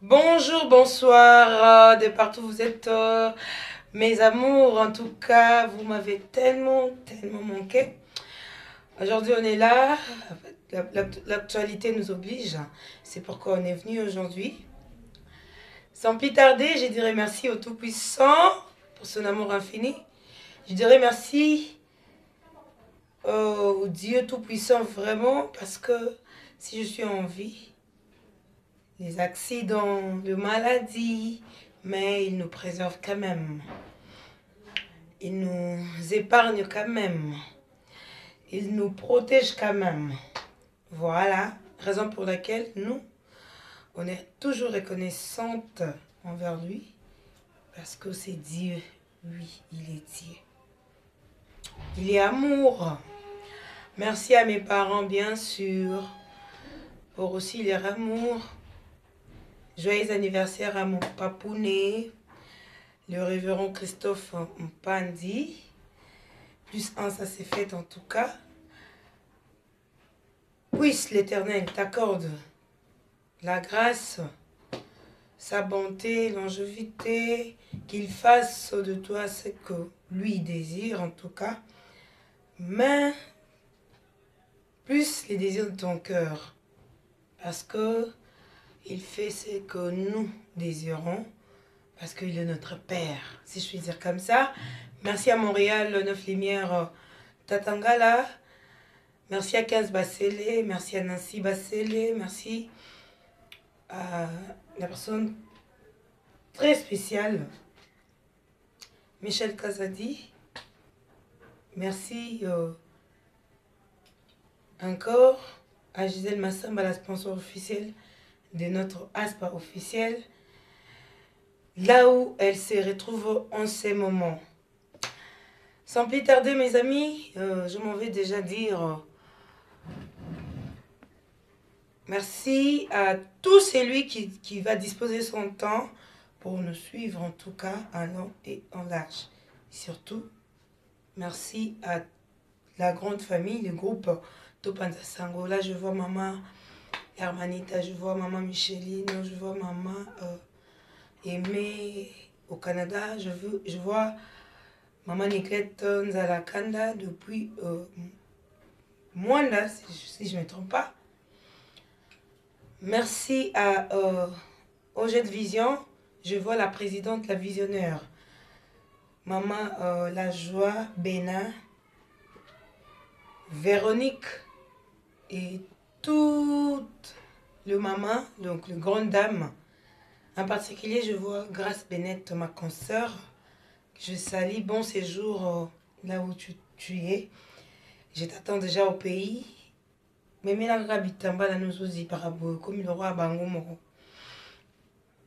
Bonjour, bonsoir, de partout où vous êtes, mes amours. En tout cas, vous m'avez tellement manqué. Aujourd'hui, on est là. L'actualité nous oblige. C'est pourquoi on est venu aujourd'hui. Sans plus tarder, je dirais merci au Tout-Puissant pour son amour infini. Je dirais merci au Dieu Tout-Puissant vraiment parce que si je suis en vie, les accidents, les maladies, mais il nous préserve quand même. Il nous épargne quand même. Il nous protège quand même. Voilà, raison pour laquelle nous, on est toujours reconnaissante envers lui, parce que c'est Dieu. Oui, il est Dieu. Il est amour. Merci à mes parents, bien sûr, pour aussi leur amour. Joyeux anniversaire à mon papounet, le révérend Christophe Mpandi. Plus un, ça s'est fait en tout cas. Puisse l'Éternel t'accorde la grâce, sa bonté, longévité, qu'il fasse de toi ce que lui désire en tout cas, mais plus les désirs de ton cœur, parce que il fait ce que nous désirons, parce qu'il est notre Père, si je puis dire comme ça. Merci à Montréal, 9 Lumières, Tatangala. Merci à 15 Bassélé, merci à Nancy Bassélé, merci à la personne très spéciale, Michel Kazadi. Merci encore à Gisèle Massamba, la sponsor officielle de notre ASPA officiel, là où elle se retrouve en ces moments. Sans plus tarder, mes amis, je m'en vais déjà dire merci à tout celui qui va disposer son temps pour nous suivre, en tout cas, en long et en large. Surtout, merci à la grande famille, le groupe Topanza Sango. Là, je vois maman Hermanita, je vois maman Micheline, je vois maman Aimée au Canada, je vois maman Nicolette Nzalakanda depuis Mwanda, si je ne me trompe pas. Merci à Ojet Vision, je vois la présidente, la visionnaire, maman La Joie, Bénin, Véronique et toute le maman, donc le grande dame. En particulier, je vois Grâce Bennett, ma consoeur. Je salue, bon séjour là où tu es. Je t'attends déjà au pays. Mais comme le roi Bango.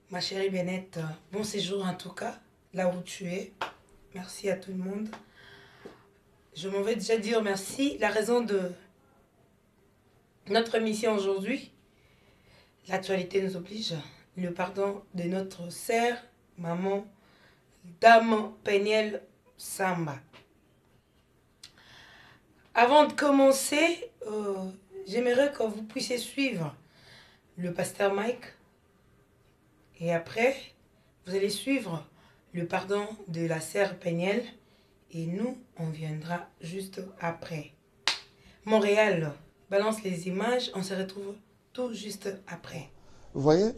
Ma chérie Bennett, bon séjour en tout cas, là où tu es. Merci à tout le monde. Je m'en vais déjà dire merci. La raison de notre émission aujourd'hui, l'actualité nous oblige. Le pardon de notre sœur, maman, Dame Peniel Samba. Avant de commencer, j'aimerais que vous puissiez suivre le pasteur Mike. Et après, vous allez suivre le pardon de la sœur Peniel. Et nous, on viendra juste après. Montréal, balance les images. On se retrouve tout juste après. Vous voyez?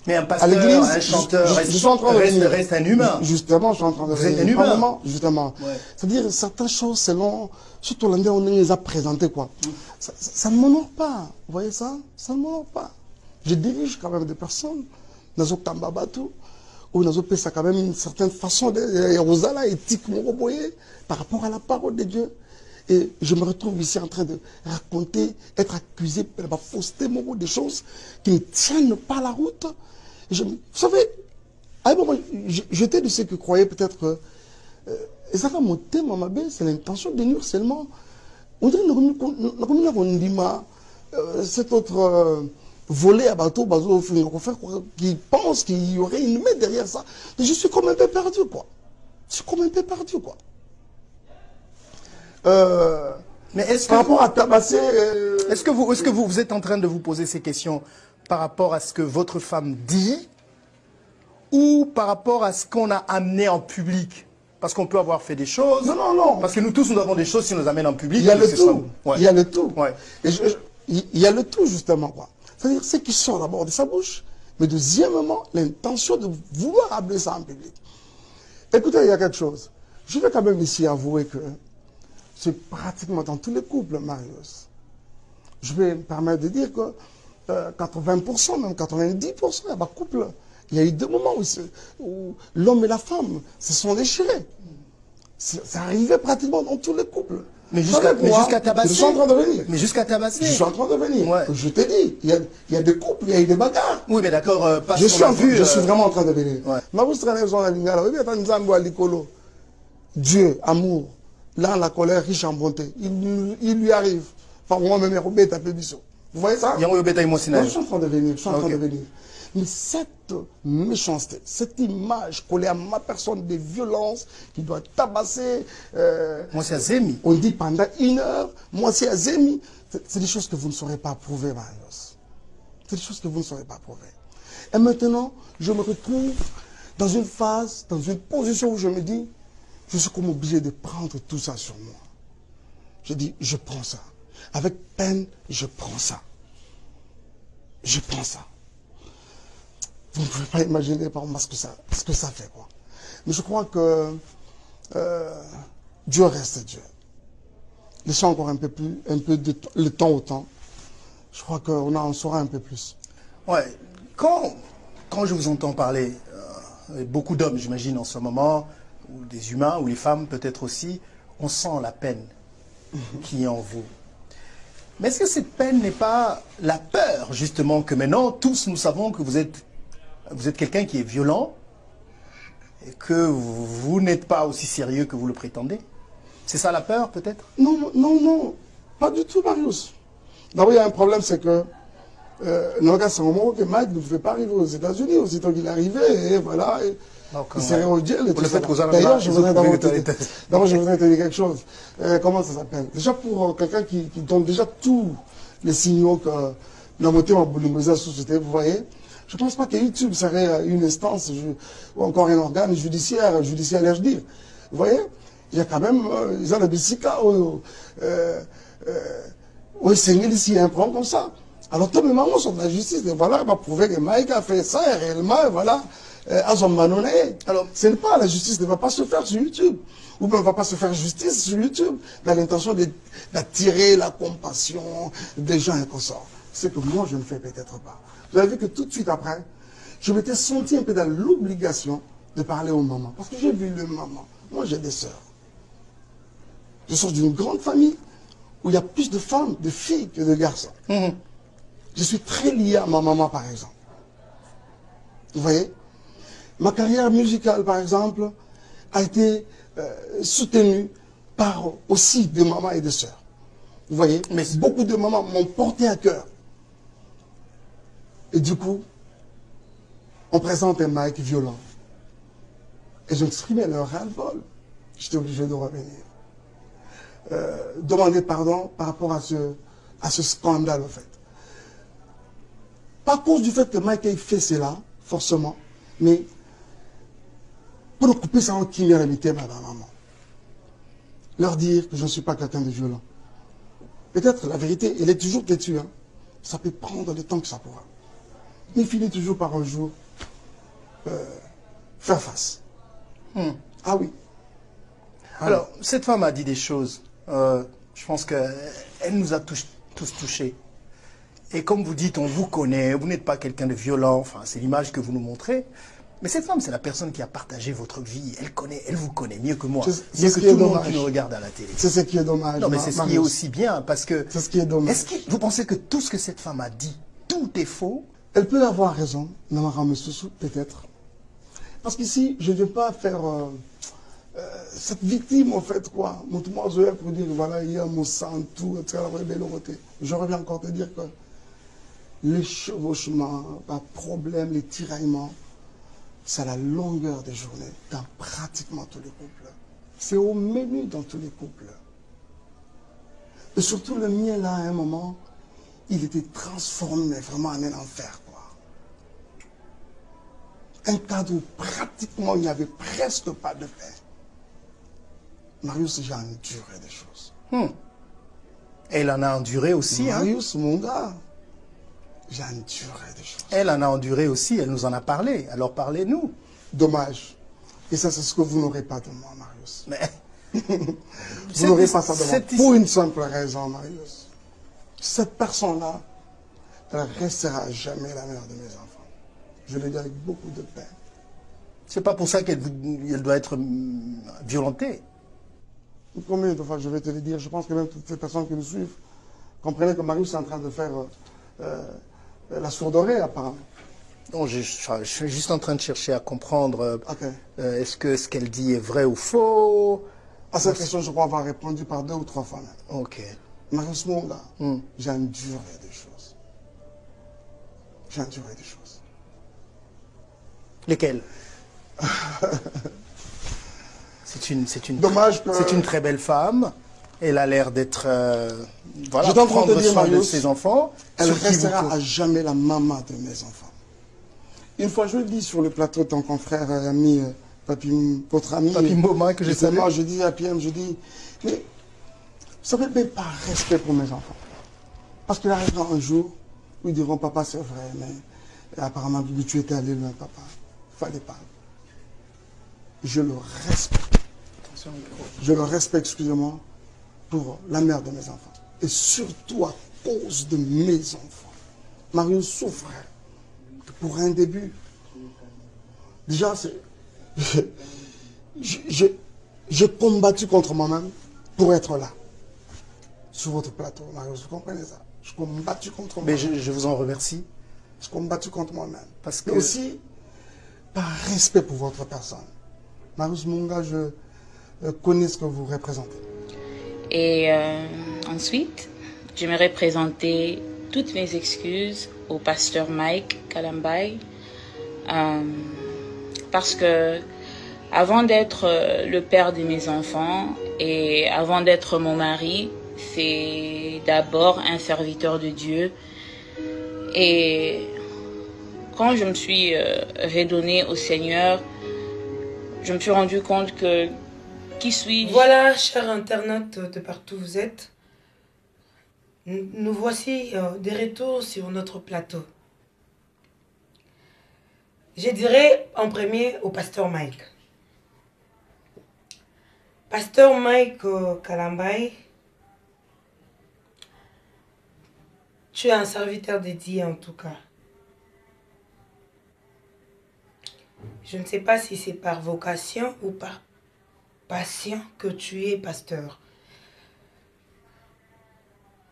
Mais un À pasteur, l'église, un chanteur, je suis en train de dire, reste un humain. Justement, je suis en train de Vous êtes un dire, humain. vraiment, justement. Ouais. C'est-à-dire, certaines choses, selon, surtout l'endroit où on les a présentées, quoi. Ça ne m'honore pas. Vous voyez ça? Ça ne m'honore pas. Je dirige quand même des personnes, dans le Tambabatu, où dans le ça quand même une certaine façon de Rosala éthique, mon voyez, par rapport à la parole de Dieu. Et je me retrouve ici en train de raconter, être accusé de la fausseté, des choses qui ne tiennent pas la route. Vous savez, à un moment, j'étais de ceux qui croyaient peut-être que et ça va monter, c'est l'intention de nuire seulement. On dirait qu'on dit, cet autre volet à bateau, qui pense qu'il y aurait une main derrière ça. Mais je suis comme un peu perdu, quoi. Je suis comme un peu perdu, quoi. Mais est-ce Par rapport que, à tabasser... est-ce que vous êtes en train de vous poser ces questions? par rapport à ce que votre femme dit ou par rapport à ce qu'on a amené en public? Parce qu'on peut avoir fait des choses. Non, non, non. Parce que nous tous, nous avons des choses si on nous amène en public. Il y a le tout. Ouais. Il y a le tout. Ouais. Et il y a le tout, justement, quoi. C'est-à-dire, ce qui sort d'abord de sa bouche, mais deuxièmement, l'intention de vouloir amener ça en public. Écoutez, il y a quelque chose. Je vais quand même ici avouer que c'est pratiquement dans tous les couples, Marius. Je vais me permettre de dire que 80%, même 90%, il y a pas couple. Il y a eu des moments où l'homme et la femme se sont déchirés. Ça arrivait pratiquement dans tous les couples. Mais jusqu'à tabasser. Je suis en train de venir. Mais jusqu'à tabasser. Je suis en train de venir. Ouais. Je t'ai dit, il y a des couples, il y a eu des bagarres. Oui, mais d'accord, Je suis vraiment en train de venir. Ouais. Dieu, amour, là, la colère, riche en bonté. Il lui arrive. Enfin, moi-même, vous voyez ça? Je suis en train de venir, je suis en train de venir. Mais cette méchanceté, cette image collée à ma personne de violence qui doit tabasser. Moi, c'est Azemi. On dit pendant 1 heure, moi, c'est Azemi. C'est des choses que vous ne saurez pas prouver, Marius. C'est des choses que vous ne saurez pas prouver. Et maintenant, je me retrouve dans une phase, dans une position où je me dis, je suis comme obligé de prendre tout ça sur moi. Je dis, je prends ça. Avec peine, je prends ça. Je prends ça. Vous ne pouvez pas imaginer par moi ce que ça fait, quoi. Mais je crois que Dieu reste Dieu. Laissons encore un peu le temps au temps. Je crois qu'on en saura un peu plus. Ouais. Quand je vous entends parler, beaucoup d'hommes, j'imagine, en ce moment, ou des humains, ou les femmes peut-être aussi, on sent la peine qui est en vous. Mais est-ce que cette peine n'est pas la peur, justement, que maintenant, tous nous savons que vous êtes quelqu'un qui est violent et que vous n'êtes pas aussi sérieux que vous le prétendez? C'est ça la peur, peut-être? Non, non, non. Pas du tout, Marius. D'abord, il y a un problème, c'est que c'est un moment que Mike ne pouvait pas arriver aux États-Unis. Aussitôt qu'il arrivait, et voilà, il serait au jail. D'ailleurs, je voudrais te dire quelque chose. Comment ça s'appelle? Déjà, pour quelqu'un qui donne déjà tous les signaux que la moitié m'a voulu me société, vous voyez, je ne pense pas que YouTube serait une instance ou encore un organe judiciaire, je dire. Vous voyez, il y a quand même, ils ont le bicyca où c'est ici un problème comme ça. Alors, tous les mamans sont de la justice, et voilà, il va prouver que Mike a fait ça, et réellement, et voilà, à son manonné. Alors, ce n'est pas, la justice ne va pas se faire sur YouTube. Ou bien, on ne va pas se faire justice sur YouTube, dans l'intention d'attirer la compassion des gens et consorts. C'est que moi, je ne fais peut-être pas. Vous avez vu que tout de suite après, je m'étais senti un peu dans l'obligation de parler aux mamans. Parce que j'ai vu les mamans. Moi, j'ai des sœurs. Je sors d'une grande famille où il y a plus de femmes, de filles que de garçons. Je suis très lié à ma maman, par exemple. Vous voyez? Ma carrière musicale, par exemple, a été soutenue par aussi des mamans et des sœurs. Vous voyez? Mais beaucoup de mamans m'ont porté à cœur. Et du coup, on présente un Mike violent. Et je m'exprimais leur ras-le-bol. J'étais obligé de revenir. Demander pardon par rapport à ce scandale, en fait. Pas à cause du fait que Mike ait fait cela, forcément, mais pour occuper sa qui m'a invité ma maman. Leur dire que je ne suis pas quelqu'un de violent. Peut-être la vérité, elle est toujours têtue. Hein. Ça peut prendre le temps que ça pourra. Mais il finit toujours par un jour faire face. Ah oui. Alors, cette femme a dit des choses. Je pense qu'elle nous a tous touchés. Et comme vous dites, on vous connaît, vous n'êtes pas quelqu'un de violent, enfin, c'est l'image que vous nous montrez. Mais cette femme, c'est la personne qui a partagé votre vie. Elle vous connaît mieux que moi. Mieux que tout le monde qui nous regarde à la télé. C'est ce qui est dommage. Non, mais c'est ce qui est aussi bien, parce que... C'est ce qui est dommage. Est-ce que vous pensez que tout ce que cette femme a dit, tout est faux? Elle peut avoir raison, Namara Messoussou, peut-être. Parce qu'ici, je ne vais pas faire cette victime, en fait, quoi. Moi, je vais pour dire, voilà, il y a mon sang, tout, etc. J'aurais bien encore te dire que les chevauchements, pas problème, les tiraillements, c'est à la longueur des journées, dans pratiquement tous les couples. C'est au menu dans tous les couples. Et surtout le mien, là, à un moment, il était transformé vraiment en un enfer. un cadre où pratiquement il n'y avait presque pas de paix. Marius, j'ai enduré des choses. Elle en a enduré aussi. Marius, mon gars, j'ai enduré des choses. Elle en a enduré aussi, elle nous en a parlé. Alors parlez-nous. Dommage. Et ça, c'est ce que vous n'aurez pas de moi, Marius. Mais vous n'aurez pas ça de moi. Pour une simple raison, Marius. Cette personne-là, elle restera à jamais la mère de mes enfants. Je le dis avec beaucoup de peine. C'est pas pour ça qu'elle doit être violentée. Combien de fois je vais te le dire? Je pense que même toutes ces personnes qui nous suivent comprennent que Marius est en train de faire la sourde oreille, apparemment. Non, je suis juste en train de chercher à comprendre. Okay. Est-ce que ce qu'elle dit est vrai ou faux? À cette question, je crois avoir répondu par 2 ou 3 fois même. Ok. Marius, mon gars, j'ai enduré des choses. J'ai enduré des choses. Lesquelles? Dommage que... C'est une très belle femme. Elle a l'air d'être... voilà, je t'entends te dire, soin de Marius, ses enfants. Elle restera à jamais la maman de mes enfants. Une fois, je le dis sur le plateau de ton confrère et ami, votre ami... Papi Mboma, que j'ai salué. Je dis à Pierre, je dis... Mais ça ne fait même pas respect pour mes enfants. Parce qu'il arrivera un jour où ils diront, papa, c'est vrai, mais apparemment, tu étais allé loin, papa. Il ne fallait pas. Je le respecte. Je le respecte, excusez-moi, pour la mère de mes enfants. Et surtout à cause de mes enfants. Marius souffrait pour un début. Déjà, j'ai combattu contre moi-même pour être là. Sur votre plateau, Marius, vous comprenez ça? J'ai combattu contre moi-même. Mais je vous en remercie. J'ai combattu contre moi-même. Parce que... Mais aussi, par respect pour votre personne. Marius, mon gars, je connais ce que vous représentez. Et ensuite, j'aimerais présenter toutes mes excuses au pasteur Mike Kalambay. Parce que avant d'être le père de mes enfants et avant d'être mon mari, c'est d'abord un serviteur de Dieu. Et quand je me suis redonnée au Seigneur, je me suis rendu compte que qui suis-je? Voilà, chers internautes de partout où vous êtes, nous voici de retour sur notre plateau. Je dirais en premier au pasteur Mike. Pasteur Mike Kalambay, tu es un serviteur dédié en tout cas. Je ne sais pas si c'est par vocation ou par passion que tu es pasteur.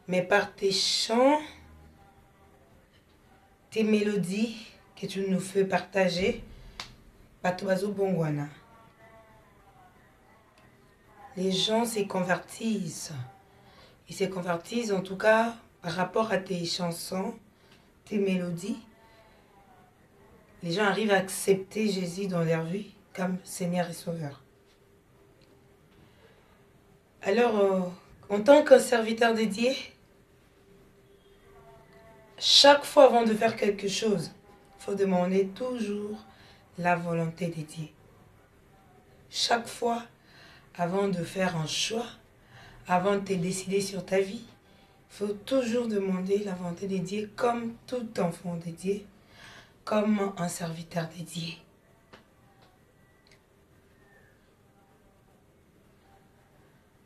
Mais par tes chants, tes mélodies que tu nous fais partager, Batobazo Bongwana, les gens se convertissent. Ils se convertissent en tout cas par rapport à tes chansons, tes mélodies. Les gens arrivent à accepter Jésus dans leur vie comme Seigneur et Sauveur. Alors, en tant que serviteur dédié, chaque fois avant de faire quelque chose, il faut demander toujours la volonté de Dieu. Chaque fois, avant de faire un choix, avant de te décider sur ta vie, il faut toujours demander la volonté de Dieu comme tout enfant de Dieu, comme un serviteur dédié.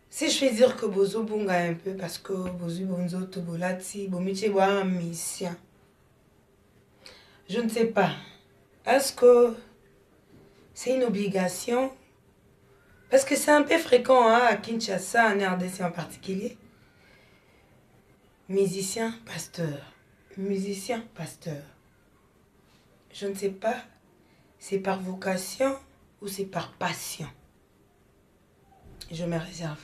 Si je fais dire que Bozo Bunga un peu, parce que Bozo Bonzo Tobolati, Bomiche Boa un mission. Je ne sais pas. Est-ce que c'est une obligation? Parce que c'est un peu fréquent hein, à Kinshasa, en RDC en particulier. Musicien, pasteur. Musicien, pasteur. Je ne sais pas, c'est par vocation ou c'est par passion. Je me réserve.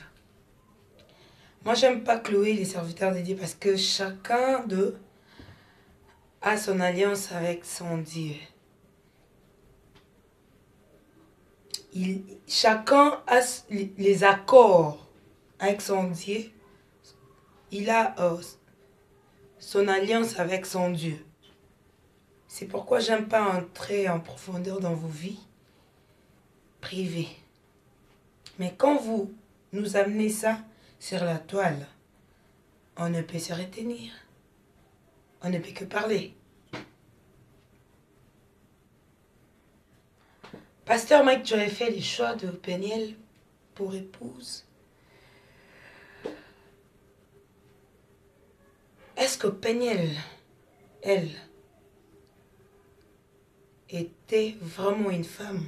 Moi, j'aime pas clouer les serviteurs de Dieu parce que chacun d'eux a son alliance avec son Dieu. Chacun a les accords avec son Dieu. Il a son alliance avec son Dieu. C'est pourquoi j'aime pas entrer en profondeur dans vos vies privées. Mais quand vous nous amenez ça sur la toile, on ne peut se retenir. On ne peut que parler. Pasteur Mike, tu avais fait le choix de Peniel pour épouse. Est-ce que Peniel, elle, était vraiment une femme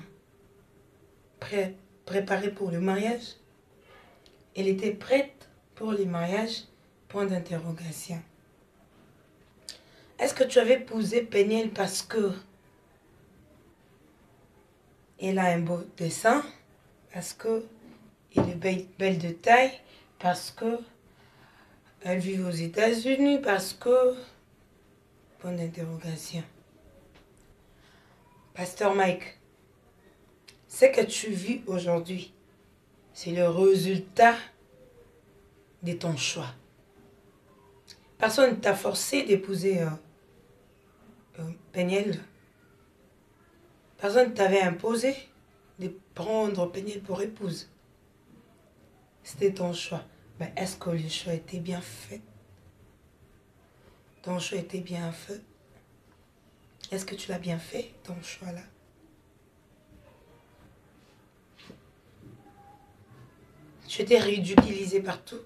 préparée pour le mariage? Elle était prête pour le mariage? Point d'interrogation. Est-ce que tu avais épousé Peniel parce que elle a un beau dessin, parce que elle est belle de taille, parce que elle vit aux États-Unis, parce que... Point d'interrogation. Pasteur Mike, ce que tu vis aujourd'hui, c'est le résultat de ton choix. Personne ne t'a forcé d'épouser Peniel. Personne ne t'avait imposé de prendre Peniel pour épouse. C'était ton choix. Mais est-ce que le choix était bien fait? Ton choix était bien fait? Est-ce que tu l'as bien fait, ton choix-là? Tu étais ridiculisé partout.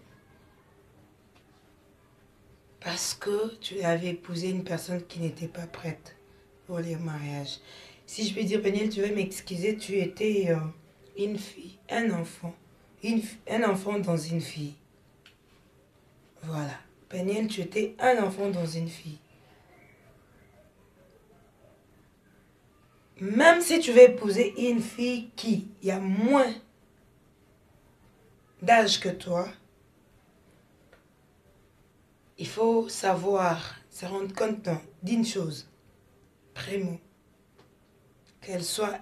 Parce que tu avais épousé une personne qui n'était pas prête pour le mariage. Si je peux dire, Peniel, tu vas m'excuser, tu étais une fille, un enfant. Un enfant dans une fille. Voilà. Peniel, tu étais un enfant dans une fille. Même si tu veux épouser une fille qui a moins d'âge que toi, il faut savoir, se rendre compte d'une chose. Primo, qu'elle soit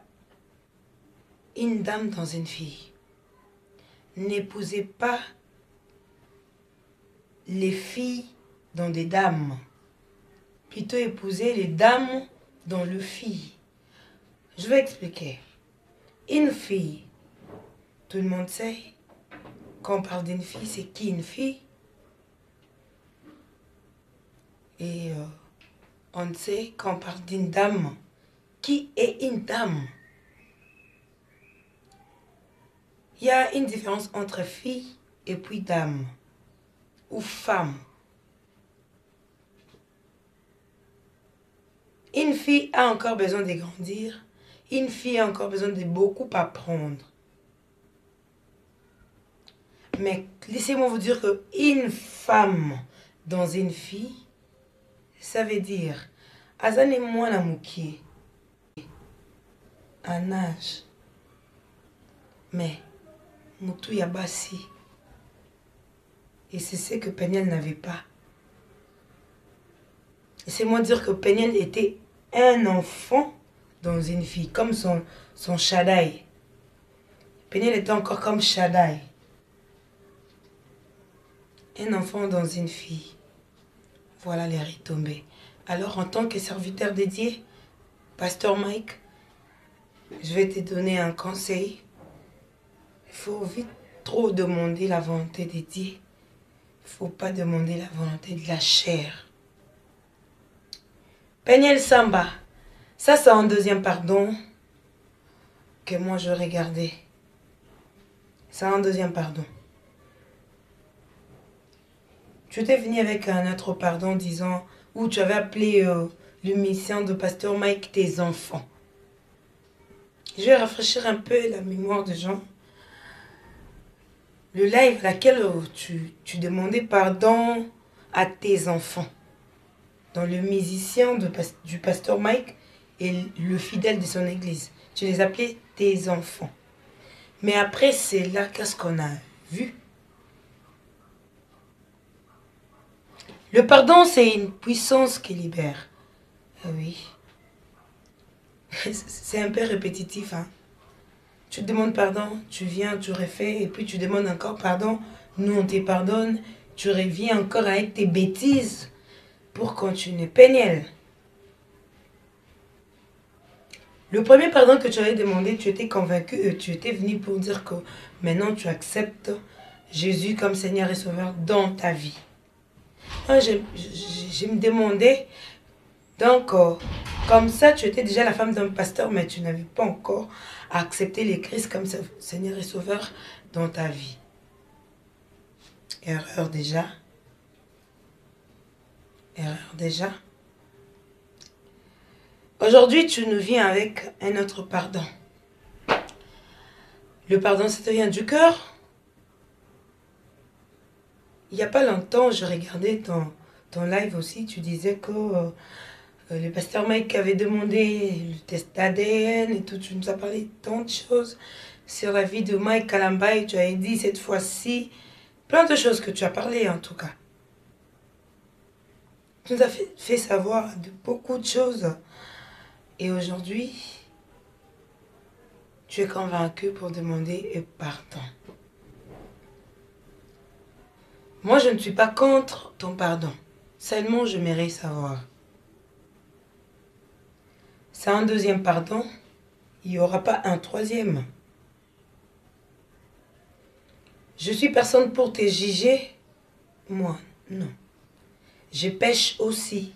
une dame dans une fille. N'épousez pas les filles dans des dames. Plutôt épousez les dames dans le fille. Je vais expliquer. Une fille, tout le monde sait, quand on parle d'une fille, c'est qui une fille? Et on sait quand on parle d'une dame, qui est une dame? Il y a une différence entre fille et puis dame, ou femme. Une fille a encore besoin de grandir. Une fille a encore besoin de beaucoup apprendre. Mais laissez-moi vous dire qu'une femme dans une fille, ça veut dire, Azane et moi la moukier, un âge, mais Moutou Yabasi. Et c'est ce que Peniel n'avait pas. Laissez-moi dire que Peniel était un enfant dans une fille, comme son Shaddai. Peniel était encore comme Shaddai. Un enfant dans une fille. Voilà les retombées. Alors, en tant que serviteur dédié, Pasteur Mike, je vais te donner un conseil. Il faut vite trop demander la volonté de Dieu. Il ne faut pas demander la volonté de la chair. Peniel Samba, ça c'est un deuxième pardon que moi je regardais. C'est un deuxième pardon. Tu étais venu avec un autre pardon disant, où tu avais appelé l'émission de Pasteur Mike tes enfants. Je vais rafraîchir un peu la mémoire des gens. Le live à laquelle tu demandais pardon à tes enfants. Dans le musicien du Pasteur Mike et le fidèle de son église. Tu les appelais tes enfants. Mais après, c'est là qu'est-ce qu'on a vu. Le pardon, c'est une puissance qui libère. Ah oui. C'est un peu répétitif, hein. Tu demandes pardon, tu viens, tu refais, et puis tu demandes encore pardon. Nous, on te pardonne. Tu reviens encore avec tes bêtises pour continuer. Peniel, Le premier pardon que tu avais demandé, tu étais convaincu et tu étais venu pour dire que maintenant tu acceptes Jésus comme Seigneur et Sauveur dans ta vie. Moi, je me demandais, donc, comme ça, tu étais déjà la femme d'un pasteur, mais tu n'avais pas encore accepté le Christ comme Seigneur et Sauveur dans ta vie. Erreur déjà. Erreur déjà. Aujourd'hui, tu nous viens avec un autre pardon. Le pardon, ça te vient du cœur. Il n'y a pas longtemps, je regardais ton live aussi. Tu disais que le pasteur Mike avait demandé le test d'ADN et tout. Tu nous as parlé de tant de choses sur la vie de Mike Kalambay. Tu avais dit cette fois-ci plein de choses que tu as parlé en tout cas. Tu nous as fait savoir de beaucoup de choses. Et aujourd'hui, tu es convaincu pour demander pardon. Moi, je ne suis pas contre ton pardon. Seulement, je m'aimerais savoir. C'est un deuxième pardon. Il n'y aura pas un troisième. Je suis personne pour te juger. Moi, non. Je pêche aussi.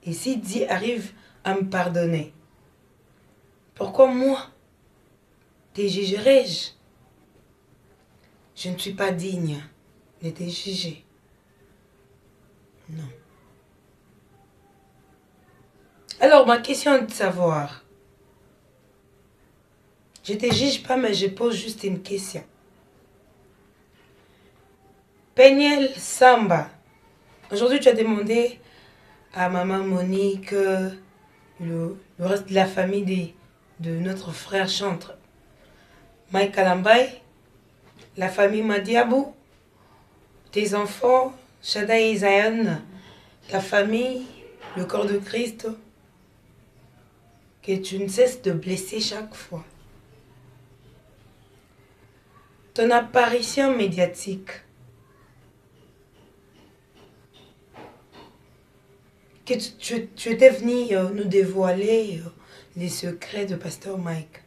Et si Dieu arrive à me pardonner, pourquoi moi te jugerai-je? Je ne suis pas digne de te juger. Non. Alors, ma question est de savoir. Je ne te juge pas, mais je pose juste une question. Peniel Samba. Aujourd'hui, tu as demandé à maman Monique, le reste de la famille de notre frère chantre, Mike Kalambay, la famille Madiabou, tes enfants, Shaddai et Zion, ta famille, le corps de Christ, que tu ne cesses de blesser chaque fois. Ton apparition médiatique, que tu étais venu nous dévoiler les secrets de Pasteur Mike.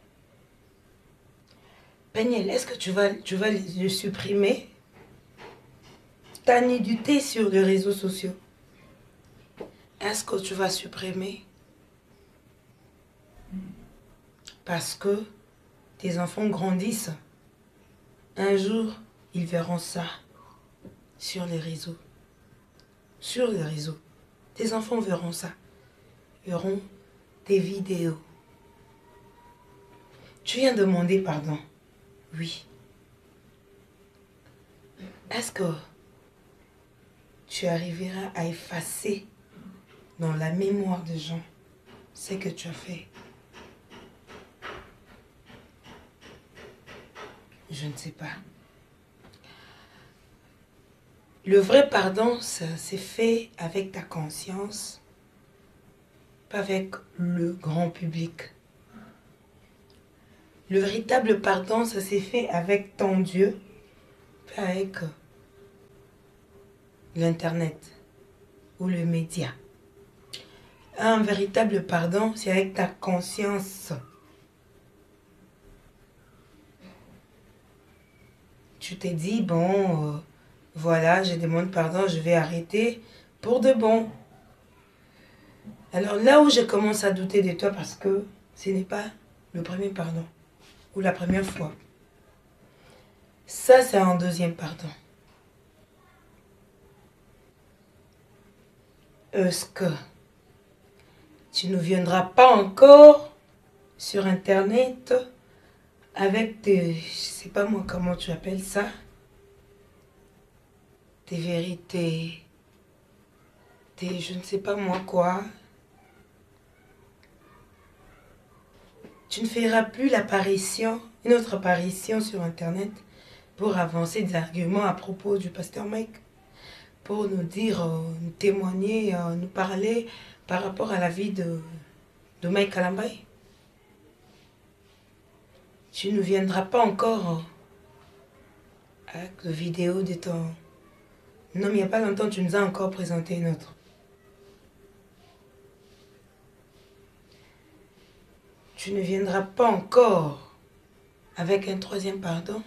Peniel, est-ce que tu vas le supprimer? Ta nudité sur les réseaux sociaux, est-ce que tu vas supprimer? Parce que tes enfants grandissent. Un jour, ils verront ça sur les réseaux. Sur les réseaux. Tes enfants verront ça. Verront tes vidéos. Tu viens demander pardon. Oui. Est-ce que tu arriveras à effacer dans la mémoire des gens ce que tu as fait? Je ne sais pas. Le vrai pardon, ça s'est fait avec ta conscience, pas avec le grand public. Le véritable pardon, ça s'est fait avec ton Dieu, pas avec l'Internet ou le média. Un véritable pardon, c'est avec ta conscience. Tu t'es dit, bon, voilà, je demande pardon, je vais arrêter pour de bon. Alors là où je commence à douter de toi, parce que ce n'est pas le premier pardon, ou la première fois. Ça, c'est un deuxième pardon. Est-ce que tu ne viendras pas encore sur Internet avec tes, je sais pas moi comment tu appelles ça, tes vérités, tes je ne sais pas moi quoi. Tu ne feras plus l'apparition, une autre apparition sur Internet pour avancer des arguments à propos du pasteur Mike, pour nous dire, nous témoigner, nous parler par rapport à la vie de Mike Kalambay. Tu ne viendras pas encore avec de vidéos de ton... Non, mais il n'y a pas longtemps, tu nous as encore présenté une autre. tu ne viendras pas encore avec un troisième pardon.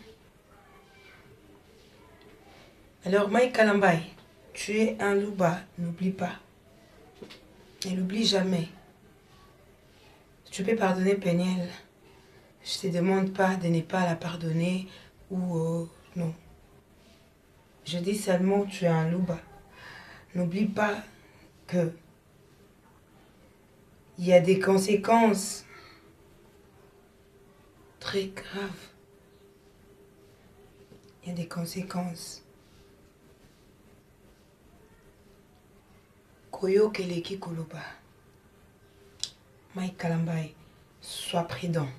Alors, Mike Kalambai, tu es un louba, n'oublie pas. Et n'oublie jamais. Tu peux pardonner Péniel. Je ne te demande pas de ne pas la pardonner ou non. Je dis seulement tu es un louba. N'oublie pas que il y a des conséquences très graves. Il y a des conséquences. Koyo Keleki Koloba. Mike Kalambai, sois prudent.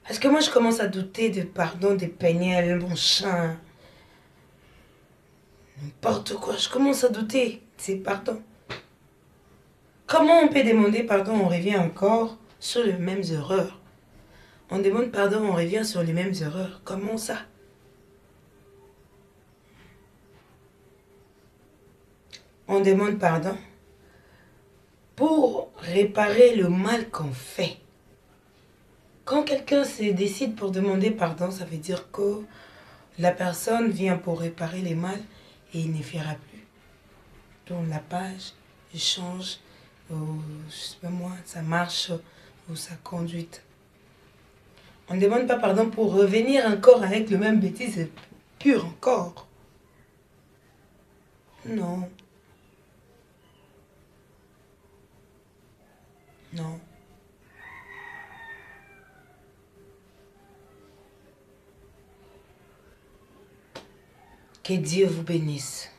Parce que moi, je commence à douter de pardon de Péniel, mon chien. N'importe quoi, je commence à douter. C'est pardon. Comment on peut demander pardon, on revient encore sur les mêmes erreurs. On demande pardon, on revient sur les mêmes erreurs. Comment ça? On demande pardon pour réparer le mal qu'on fait. Quand quelqu'un se décide pour demander pardon, ça veut dire que la personne vient pour réparer les mal et il ne fera plus. Donc la page, il change, je sais pas moi, sa marche ou sa conduite. On ne demande pas pardon pour revenir encore avec le même bêtise pure encore. Non. Non. Que Dieu vous bénisse.